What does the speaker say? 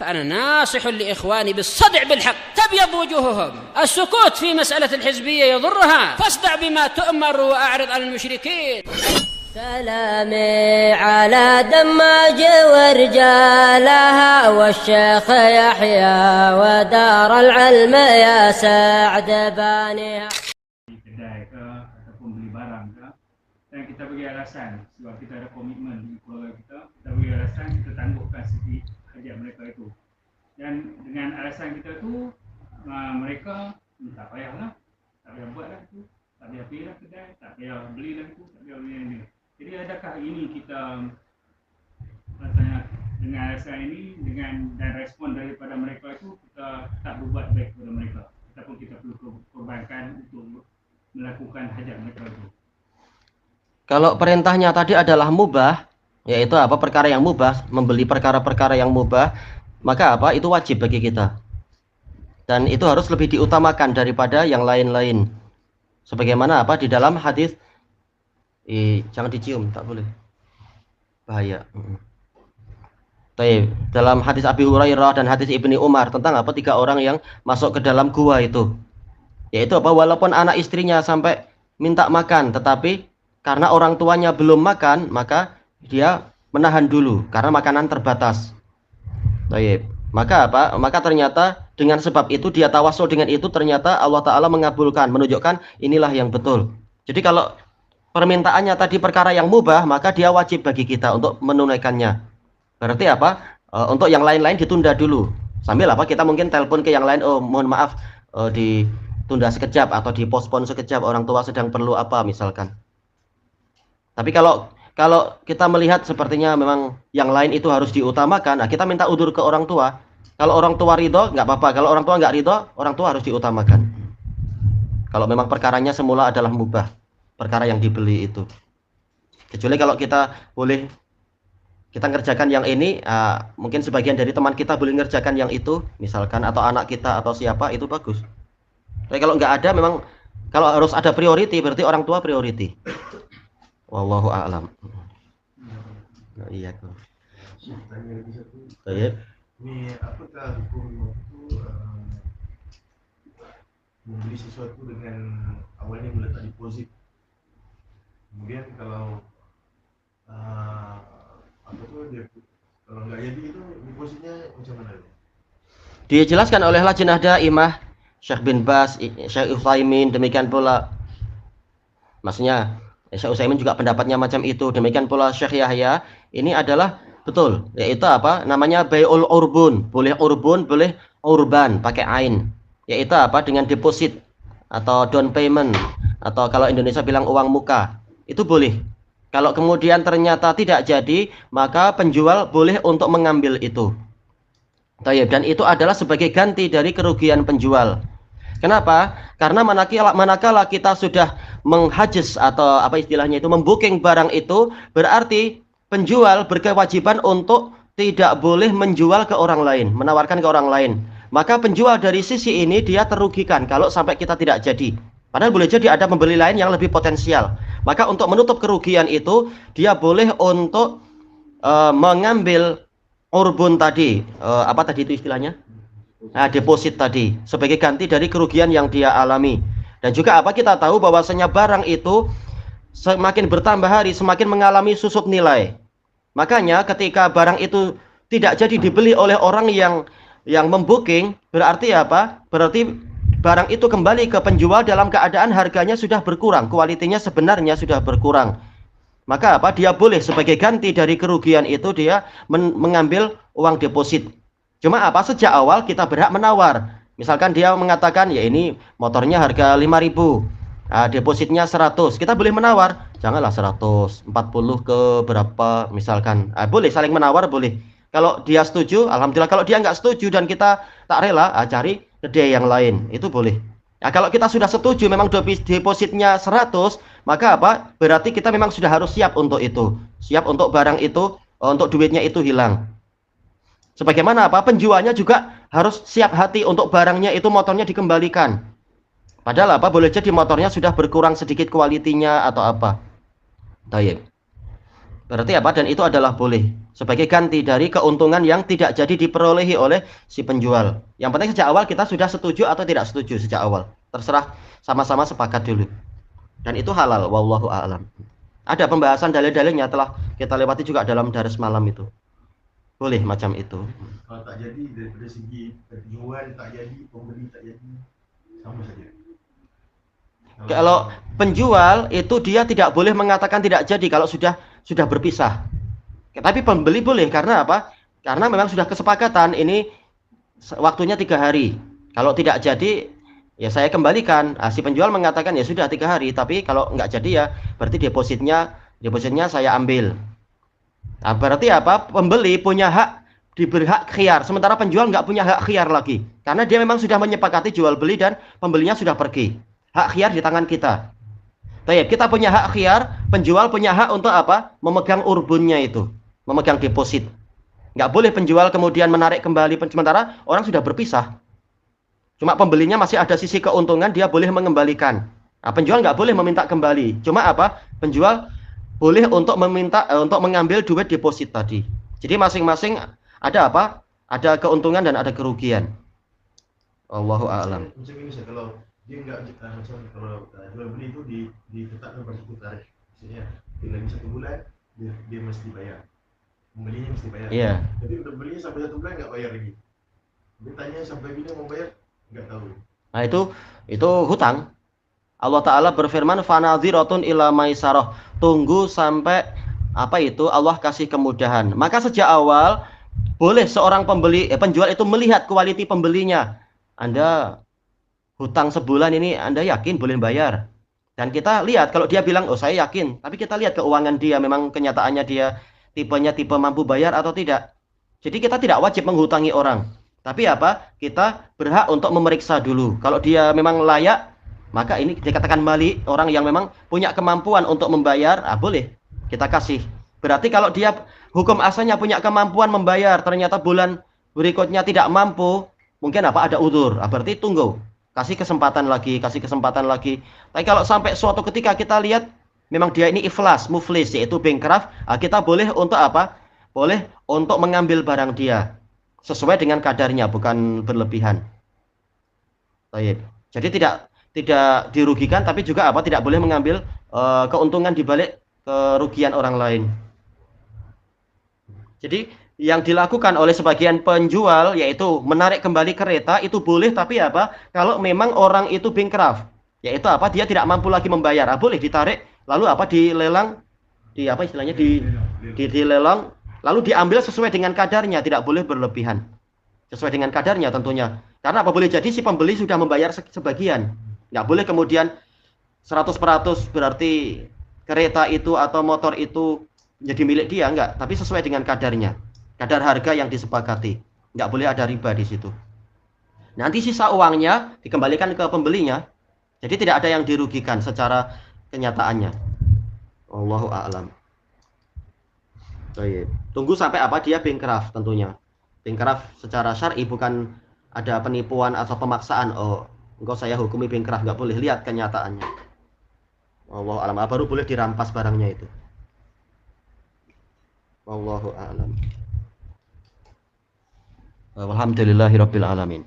فأنا ناصح لإخواني بالصدع بالحق تبيض وجوههم. السكوت في مسألة الحزبية يضرها، فاصدع بما تؤمر وأعرض عن المشركين. سلامي على دماج ورجالها والشيخ يحيى ودار العلم يا سعد بانيها. Kedai ke ataupun beli barang ke, dan kita bagi alasan sebab kita ada komitmen di keluarga kita bagi alasan kita tangguhkan sedikit hajat mereka itu. Dan dengan alasan kita tu mereka tak payahlah, tak payah buatlah tu, tak payah pergilah kedai, tak payah belilah tu, tak payah beli ni. Jadi adakah ini kita katanya dengan alasan ini dan respon daripada mereka itu kita tak berbuat baik kepada mereka ataupun kita perlu korbankan untuk melakukan hajat mereka itu? Kalau perintahnya tadi adalah mubah, yaitu apa, perkara yang mubah, membeli perkara-perkara yang mubah, maka apa, itu wajib bagi kita. Dan itu harus lebih diutamakan daripada yang lain-lain. Sebagaimana apa di dalam hadis, jangan dicium, tak boleh, bahaya. Dalam hadis Abi Hurairah dan hadis Ibni Umar tentang apa, 3 orang yang masuk ke dalam gua itu, yaitu apa, walaupun anak istrinya sampai minta makan, tetapi karena orang tuanya belum makan, maka dia menahan dulu karena makanan terbatas. Maka apa? Maka ternyata dengan sebab itu dia tawasul dengan itu, ternyata Allah Ta'ala mengabulkan, menunjukkan inilah yang betul. Jadi kalau permintaannya tadi perkara yang mubah, maka dia wajib bagi kita untuk menunaikannya. Berarti apa? Untuk yang lain-lain ditunda dulu. Sambil apa? Kita mungkin telepon ke yang lain, oh mohon maaf, ditunda sekejap atau dipospon sekejap, orang tua sedang perlu apa misalkan. Tapi kalau kita melihat sepertinya memang yang lain itu harus diutamakan, nah kita minta udzur ke orang tua. Kalau orang tua ridho, nggak apa-apa. Kalau orang tua nggak ridho, orang tua harus diutamakan. Kalau memang perkaranya semula adalah mubah, perkara yang dibeli itu. Kecuali kalau kita boleh, kita ngerjakan yang ini, mungkin sebagian dari teman kita boleh ngerjakan yang itu, misalkan, atau anak kita atau siapa, itu bagus. Tapi kalau nggak ada, memang kalau harus ada priority, berarti orang tua priority. Wallahu a'lam. Iya kok. Tanya lagi satu. Baik. Ini apakah hukum itu membeli sesuatu dengan awalnya meletak deposit, kemudian kalau dia kalau nggak jadi itu depositnya macam mana? Dijelaskan oleh Lajnah Daimah, Syekh bin Bas, Syekh Utsaimin, demikian pula, maksudnya Syekh Utsaimin juga pendapatnya macam itu, demikian pula Syekh Yahya, ini adalah betul, yaitu apa namanya, bai'ul urbun, boleh urbun, boleh urban pakai ain, yaitu apa, dengan deposit atau down payment, atau kalau Indonesia bilang uang muka, itu boleh. Kalau kemudian ternyata tidak jadi, maka penjual boleh untuk mengambil itu. Dan itu adalah sebagai ganti dari kerugian penjual. Kenapa? Karena manakala kita sudah menghajis atau apa istilahnya itu, membooking barang itu, berarti penjual berkewajiban untuk tidak boleh menjual ke orang lain, menawarkan ke orang lain. Maka penjual dari sisi ini dia terugikan kalau sampai kita tidak jadi. Padahal boleh jadi ada pembeli lain yang lebih potensial. Maka untuk menutup kerugian itu, dia boleh untuk mengambil urbun tadi, apa tadi itu istilahnya? Deposit tadi, sebagai ganti dari kerugian yang dia alami. Dan juga apa, kita tahu bahwasanya barang itu semakin bertambah hari, semakin mengalami susut nilai. Makanya ketika barang itu tidak jadi dibeli oleh orang yang membooking, berarti apa? Berarti barang itu kembali ke penjual dalam keadaan harganya sudah berkurang, kualitinya sebenarnya sudah berkurang. Maka apa? Dia boleh sebagai ganti dari kerugian itu dia mengambil uang deposit. Cuma apa? Sejak awal kita berhak menawar. Misalkan dia mengatakan, ya ini motornya harga 5.000, depositnya 100. Kita boleh menawar, janganlah 140 ke berapa misalkan. Boleh saling menawar, boleh. Kalau dia setuju, alhamdulillah. Kalau dia nggak setuju dan kita tak rela, cari kedai yang lain, itu boleh. Nah, kalau kita sudah setuju memang depositnya 100, maka apa? Berarti kita memang sudah harus siap untuk itu. Siap untuk barang itu, untuk duitnya itu hilang. Sebagaimana apa? Penjualnya juga harus siap hati untuk barangnya itu, motornya dikembalikan. Padahal apa? Boleh jadi motornya sudah berkurang sedikit kualitinya atau apa. Baik. Berarti apa? Dan itu adalah boleh sebagai ganti dari keuntungan yang tidak jadi diperolehi oleh si penjual. Yang penting sejak awal kita sudah setuju atau tidak setuju sejak awal. Terserah, sama-sama sepakat dulu. Dan itu halal, wallahu a'lam. Ada pembahasan dalil-dalilnya telah kita lewati juga dalam daras malam itu. Boleh macam itu. Kalau tak jadi daripada segi penjual tak jadi, pembeli tak jadi, sama saja. Kalau penjual itu dia tidak boleh mengatakan tidak jadi kalau sudah berpisah. Tapi pembeli boleh, karena apa? Karena memang sudah kesepakatan ini waktunya 3 hari. Kalau tidak jadi ya saya kembalikan. Si penjual mengatakan ya sudah 3 hari, tapi kalau nggak jadi ya berarti depositnya saya ambil. Nah, berarti apa? Pembeli punya hak, diberi hak khiyar, sementara penjual nggak punya hak khiyar lagi, karena dia memang sudah menyepakati jual beli dan pembelinya sudah pergi. Hak khiyar di tangan kita. Baik, kita punya hak khiyar, penjual punya hak untuk apa? Memegang urbunnya itu, memegang deposit. Nggak boleh penjual kemudian menarik kembali, sementara orang sudah berpisah. Cuma pembelinya masih ada sisi keuntungan, dia boleh mengembalikan. Nah, penjual nggak boleh meminta kembali. Cuma apa? Penjual boleh untuk meminta untuk mengambil duit deposit tadi. Jadi masing-masing ada apa? Ada keuntungan dan ada kerugian. Allahu a'lam. Macam ini saya, kalau dia enggak macam kalau jual beli itu ditetapkan pada satu tarikh. Maksudnya bila lagi 1 bulan dia mesti bayar. Pembelinya mesti bayar. Iya. Tapi udah belinya sampai 1 bulan enggak bayar lagi. Dia tanya sampai bila mau bayar, enggak tahu. Nah, itu hutang. Allah Ta'ala berfirman, fanadhiratun ila maisarah. Tunggu sampai apa itu Allah kasih kemudahan. Maka sejak awal boleh seorang penjual itu melihat kualiti pembelinya. Anda hutang sebulan ini Anda yakin boleh bayar? Dan kita lihat kalau dia bilang oh saya yakin, tapi kita lihat keuangan dia, memang kenyataannya dia tipenya tipe mampu bayar atau tidak. Jadi kita tidak wajib menghutangi orang. Tapi apa? Kita berhak untuk memeriksa dulu. Kalau dia memang layak, maka ini dikatakan mali, orang yang memang punya kemampuan untuk membayar, boleh kita kasih. Berarti kalau dia hukum asalnya punya kemampuan membayar, ternyata bulan berikutnya tidak mampu, mungkin apa? Ada udzur. Berarti tunggu, kasih kesempatan lagi. Tapi kalau sampai suatu ketika kita lihat memang dia ini iflas, muflis, yaitu bankrupt, kita boleh untuk apa? Boleh untuk mengambil barang dia sesuai dengan kadarnya, bukan berlebihan. Baik. Jadi tidak dirugikan, tapi juga apa? Tidak boleh mengambil keuntungan di balik kerugian orang lain. Jadi yang dilakukan oleh sebagian penjual yaitu menarik kembali kereta itu boleh, tapi apa? Kalau memang orang itu bankrupt, yaitu apa? Dia tidak mampu lagi membayar, boleh ditarik, lalu apa? Dilelang, dilelang, lalu diambil sesuai dengan kadarnya, tidak boleh berlebihan. Sesuai dengan kadarnya tentunya. Karena apa? Boleh jadi si pembeli sudah membayar sebagian. Nggak boleh kemudian 100% berarti kereta itu atau motor itu jadi milik dia, enggak, tapi sesuai dengan kadarnya, kadar harga yang disepakati. Enggak boleh ada riba di situ. Nanti sisa uangnya dikembalikan ke pembelinya. Jadi tidak ada yang dirugikan secara kenyataannya. Wallahu a'lam. Baik. Tunggu sampai apa? Dia bankrupt tentunya. Bankrupt secara syar'i, bukan ada penipuan atau pemaksaan. Oh, engkau saya hukumi bankrupt, enggak boleh, lihat kenyataannya. Wallahu a'lam. Baru boleh dirampas barangnya itu. Wallahu a'lam. Alhamdulillahirabbil alamin.